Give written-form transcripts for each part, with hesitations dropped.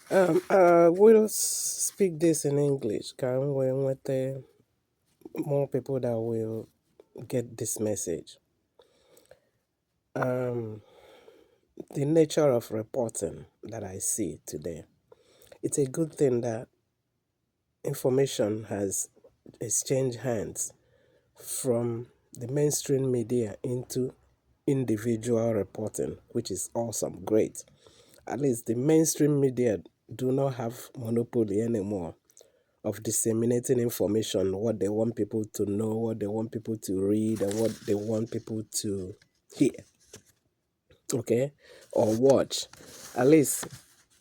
We'll speak this in English. Can we with more people that will get this message? Um, the nature of reporting that I see today. It's a good thing that information has exchanged hands from the mainstream media into individual reporting, which is awesome, great. At least the mainstream media do not have monopoly anymore of disseminating information, what they want people to know, what they want people to read, and what they want people to hear, okay, or watch. At least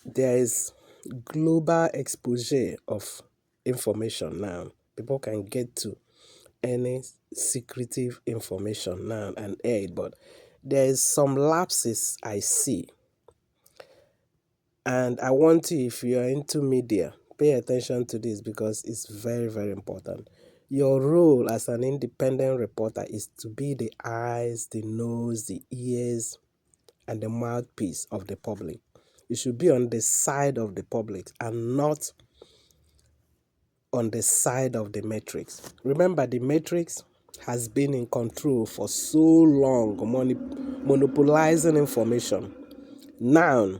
there is global exposure of information now. People can get to any secretive information now and aid, but there is some lapses I see. And I want you, if you are into media, pay attention to this because it's very, very important. Your role as an independent reporter is to be the eyes, the nose, the ears, and the mouthpiece of the public. You should be on the side of the public and not on the side of the matrix. Remember, the matrix has been in control for so long, monopolizing information. Now,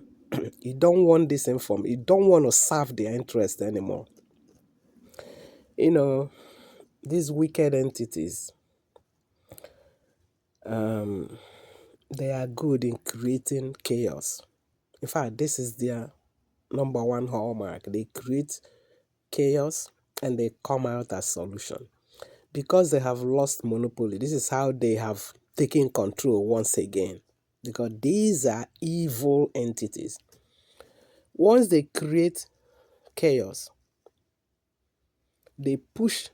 you don't want this information. You don't want to serve their interest anymore. You know, these wicked entities, they are good in creating chaos. In fact, this is their number one hallmark. They create chaos and they come out as solution. Because they have lost monopoly, this is how they have taken control once again. Because these are evil entities. Once they create chaos, they push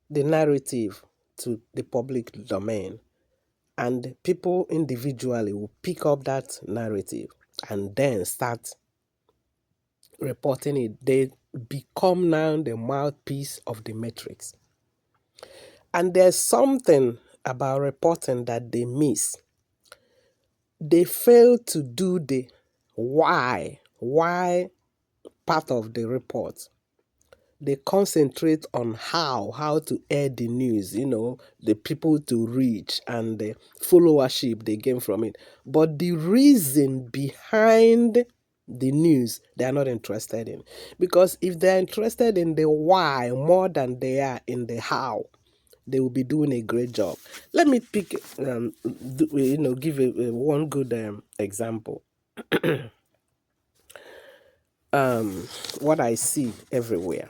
the narrative to the public domain, and people individually will pick up that narrative and then start reporting it. They become now the mouthpiece of the matrix. And there's something about reporting that they miss. They fail to do the why part of the report. They concentrate on how to air the news, the people to reach and the followership they gain from it. But the reason behind the news, they are not interested in. Because if they're interested in the why more than they are in the how, they will be doing a great job. Let me pick, give one good example. What I see everywhere,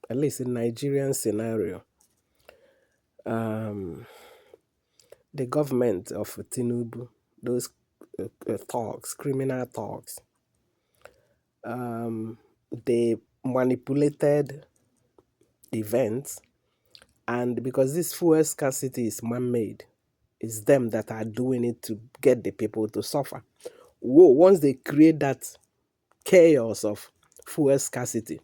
at least in Nigerian scenario, the government of Tinubu, those talks, criminal talks, they manipulated events, and because this fuel scarcity is man-made, it's them that are doing it to get the people to suffer. Whoa, once they create that chaos of fuel scarcity,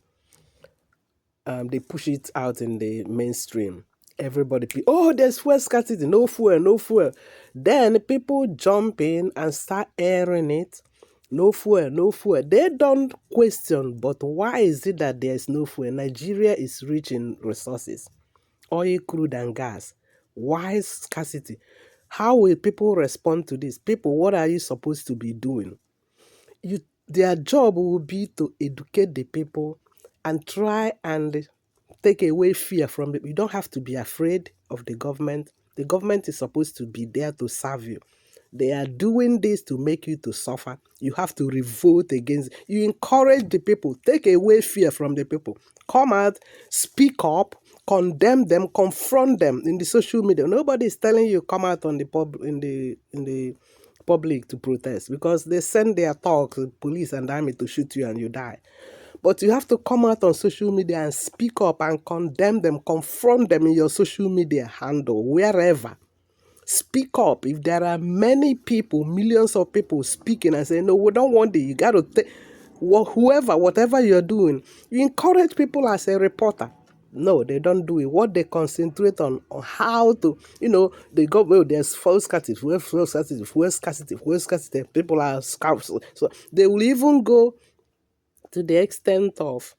they push it out in the mainstream. Everybody, oh, there's fuel scarcity, no fuel, no fuel. Then people jump in and start airing it. No fuel, no fuel. They don't question, but why is it that there's no fuel? Nigeria is rich in resources, oil, crude, and gas. Why scarcity? How will people respond to this? People, what are you supposed to be doing? Their job will be to educate the people and try and take away fear from them. You don't have to be afraid of the government. The government is supposed to be there to serve you. They are doing this to make you to suffer. You have to revolt against. You encourage the people. Take away fear from the people. Come out, speak up, condemn them, confront them in the social media. Nobody is telling you come out on the in the public to protest because they send their talks, police and army to shoot you and you die. But you have to come out on social media and speak up and condemn them, confront them in your social media handle, wherever. Speak up. If there are many people, millions of people speaking and saying, no, we don't want it, you got to take, whatever you're doing, you encourage people as a reporter. No, they don't do it. What they concentrate on how to, they go, well, there's fuel scarcity, fuel scarcity. People are scarce. So they will even go to the extent of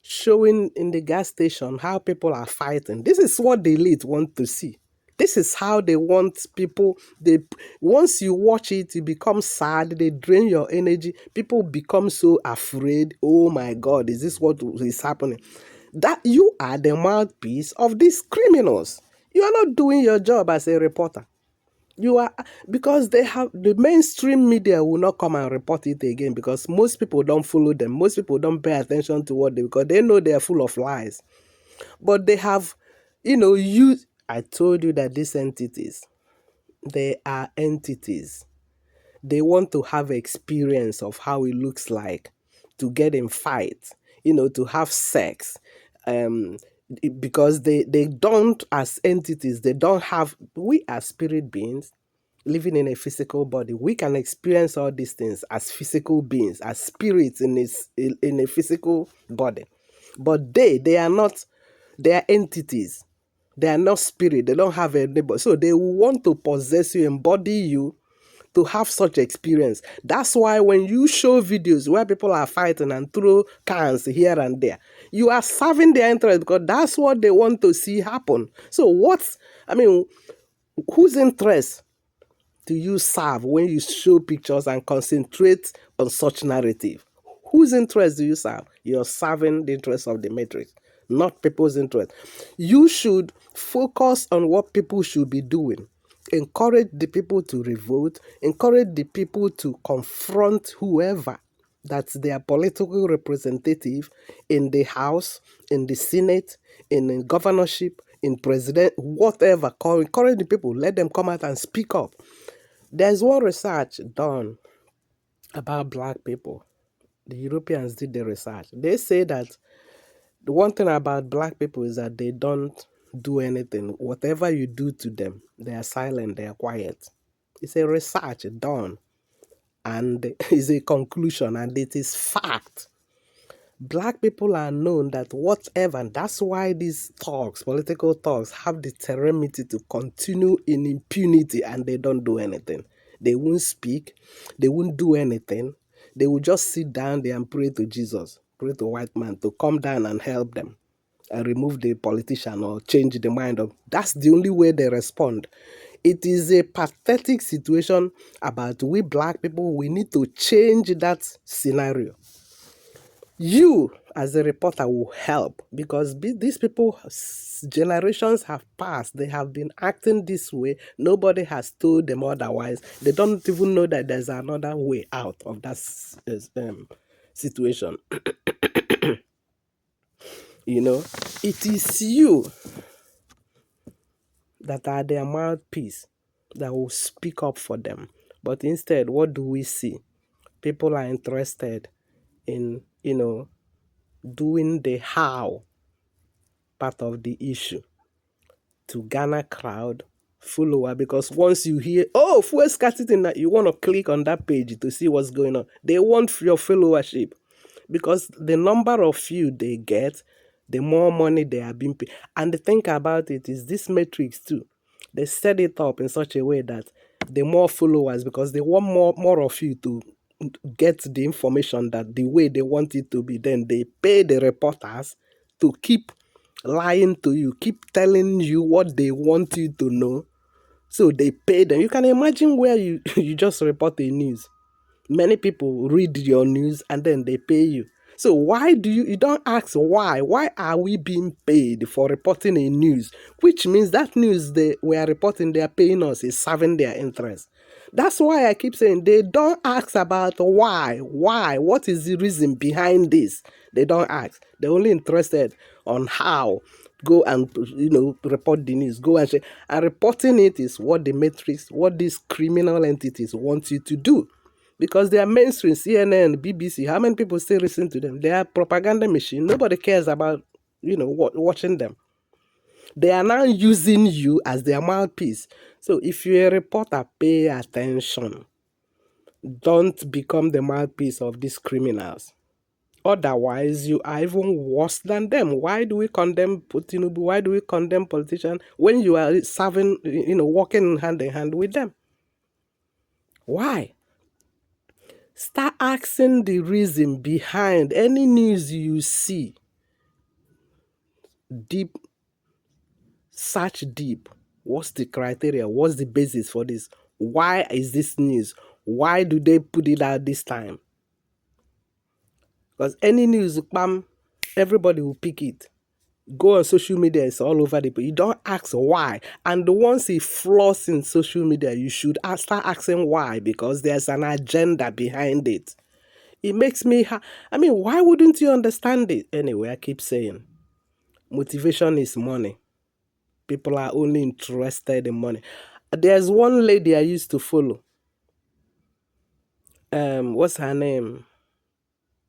showing in the gas station how people are fighting. This is what the elite want to see. This is how they want people. They once you watch it, you become sad. They drain your energy. People become so afraid. Oh my God, is this what is happening? That you are the mouthpiece of these criminals. You are not doing your job as a reporter. You are, because they have the mainstream media will not come and report it again because most people don't follow them. Most people don't pay attention to what they, because they know they are full of lies. But they have, used. I told you that these entities, they are entities. They want to have experience of how it looks like to get in fights, to have sex. Because they don't, as entities, they don't have, we as spirit beings living in a physical body, we can experience all these things as physical beings, as spirits in a physical body. But they are not, they are entities. They are not spirit. They don't have a neighbor. So they will want to possess you, embody you, to have such experience. That's why when you show videos where people are fighting and throw cans here and there, you are serving their interest because that's what they want to see happen. So whose interest do you serve when you show pictures and concentrate on such narrative? Whose interest do you serve? You're serving the interest of the matrix, not people's interest. You should focus on what people should be doing. Encourage the people to revolt. Encourage the people to confront whoever that's their political representative in the House, in the Senate, in the governorship, in president, whatever. Encourage the people. Let them come out and speak up. There's one research done about black people. The Europeans did the research. They say that the one thing about black people is that they don't do anything. Whatever you do to them, they are silent, they are quiet. It's a research done, and it's a conclusion, and it is fact. Black people are known that whatever, and that's why these talks, political talks, have the temerity to continue in impunity, and they don't do anything. They won't speak, they won't do anything. They will just sit down there and pray to Jesus, pray to white man to come down and help them and remove the politician or change the mind of. That's the only way they respond. It is a pathetic situation about we black people. We need to change that scenario. You, as a reporter, will help because these people, generations have passed. They have been acting this way. Nobody has told them otherwise. They don't even know that there's another way out of that situation. It is you that are their mouthpiece that will speak up for them. But instead, what do we see? People are interested in, doing the how part of the issue to garner crowd, follower, because once you hear, oh, fuel scarcity, you want to click on that page to see what's going on. They want your followership because the number of you they get, the more money they are being paid. And the thing about it is this matrix too. They set it up in such a way that the more followers, because they want more of you to get the information that the way they want it to be, then they pay the reporters to keep lying to you, keep telling you what they want you to know. So they pay them. You can imagine where you just report a news. Many people read your news and then they pay you. So why do you don't ask why? Why are we being paid for reporting a news? Which means that news we are reporting, they are paying us, is serving their interest. That's why I keep saying they don't ask about why. Why? What is the reason behind this? They don't ask. They're only interested on how. Go and report the news. Go and share. And reporting it is what the matrix, what these criminal entities want you to do. Because they are mainstream, CNN, BBC. How many people still listen to them? They are propaganda machine. Nobody cares about, watching them. They are now using you as their mouthpiece. So if you're a reporter, pay attention. Don't become the mouthpiece of these criminals. Otherwise, you are even worse than them. Why do we condemn Tinubu? Why do we condemn politicians when you are serving, working hand in hand with them? Why? Start asking the reason behind any news you see. Deep, search deep. What's the criteria? What's the basis for this? Why is this news? Why do they put it out this time? Because any news, bam, everybody will pick it. Go on social media, it's all over the place. You don't ask why. And the ones he flaws in social media, you should start asking why, because there's an agenda behind it. It makes me, why wouldn't you understand it? Anyway, I keep saying, motivation is money. People are only interested in money. There's one lady I used to follow. What's her name?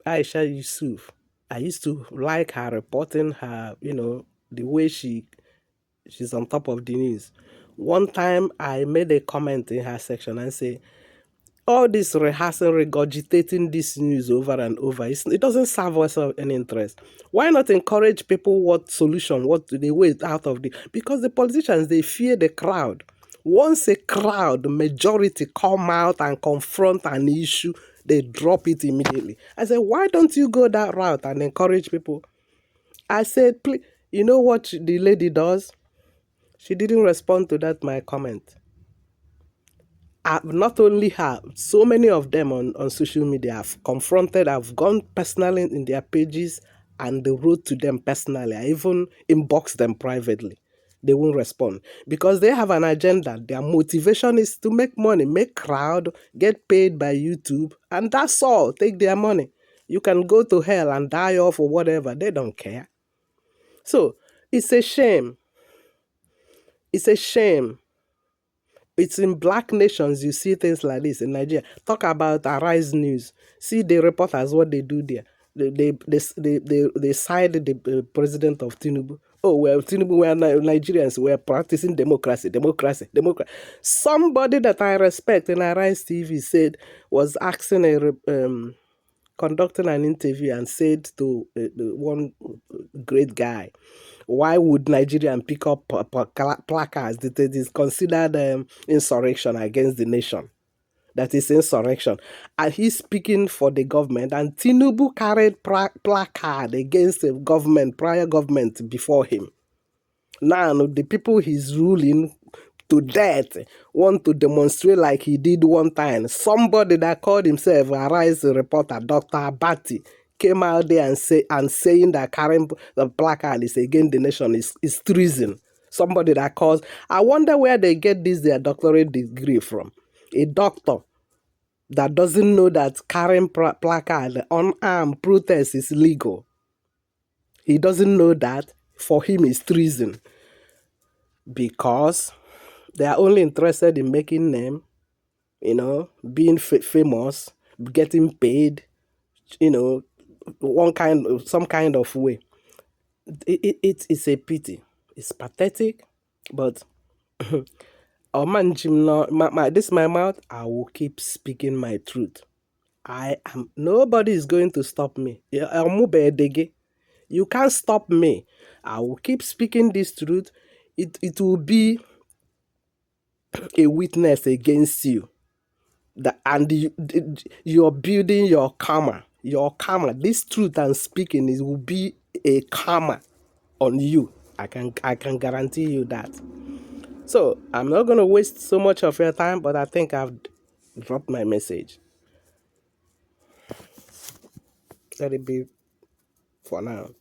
Aisha Yusuf. I used to like her reporting, her, the way she's on top of the news. One time I made a comment in her section and say, all this rehearsing, regurgitating this news over and over, it doesn't serve us any interest. Why not encourage people what solution, what the way out of the... Because the politicians, they fear the crowd. Once a crowd, majority come out and confront an issue, they drop it immediately. I said, why don't you go that route and encourage people? I said, please, you know what the lady does? She didn't respond to that, my comment. Not only her, so many of them on social media have confronted, I've gone personally in their pages and they wrote to them personally. I even inboxed them privately. They won't respond because they have an agenda. Their motivation is to make money, make crowd, get paid by YouTube, and that's all. Take their money. You can go to hell and die off or whatever. They don't care. So it's a shame. It's a shame. It's in black nations you see things like this. In Nigeria, talk about Arise News. See the reporters, what they do there. They side the president of Tinubu. Oh, well, Tinubu, we are Nigerians, we are practicing democracy. Somebody that I respect in Arise TV said, was asking conducting an interview and said to one great guy, why would Nigerian pick up placards that it is considered insurrection against the nation? That is insurrection. And he's speaking for the government, and Tinubu carried placard against the government, prior government before him. Now, the people he's ruling to death want to demonstrate like he did one time. Somebody that called himself a Arise reporter, Dr. Abati, came out there and saying that carrying the placard is against the nation is treason. Somebody that calls... I wonder where they get their doctorate degree from. A doctor that doesn't know that carrying placard, unarmed protest is legal. He doesn't know that. For him, it's treason. Because they are only interested in making name, being famous, getting paid, some kind of way. It's a pity. It's pathetic, but this is my mouth. I will keep speaking my truth. Nobody is going to stop me. You can't stop me. I will keep speaking this truth. It will be a witness against you. You're building your karma. Your karma. This truth I'm speaking will be a karma on you. I can guarantee you that. So I'm not gonna waste so much of your time, but I think I've dropped my message. Let it be for now.